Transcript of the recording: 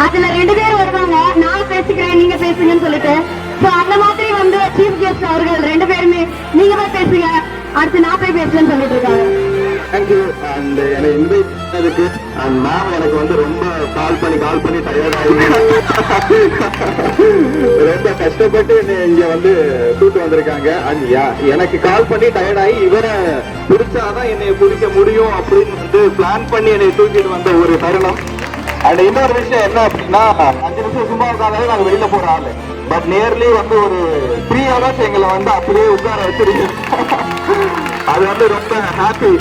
அதுல 2 பேர் வருவாங்க, நான் பேசிக்கிறேன் நீங்க பேசுங்கன்னு சொல்லிட்டு. சோ அந்த மாதிரி வந்து சீஃப் கெஸ்ட் அவர்கள் 2 பேருமே நீங்க போய் பேசுங்க, அடுத்து நான் போய் பேசுறேன்னு சொல்லிட்டு இருக்காங்க. தேங்க்யூ. அண்ட் என்னை இன்வைட் பண்ணதுக்கு அண்ட் மேம் எனக்கு வந்து ரொம்ப கால் பண்ணி டயர்ட் ஆகி ரொம்ப கஷ்டப்பட்டு என்னை இங்க வந்து கூட்டு வந்திருக்காங்க. அண்ட் எனக்கு கால் பண்ணி டயர்ட் ஆகி இவரை பிடிச்சாதான் என்னை பிடிக்க முடியும் அப்படின்னு வந்து பிளான் பண்ணி என்னை தூக்கிட்டு வந்த ஒரு தருணம். அண்ட் இன்னொரு விஷயம் என்ன அப்படின்னா, 5 நிமிஷம் சும்மா இருந்தாலே நாங்கள் வெளியில போற ஆளு. பட் நேர்லி வந்து ஒரு 3 hours எங்களை வந்து அப்படியே உட்கார வச்சிருக்கீங்க. அது வந்து ரொம்ப ஹாப்பி.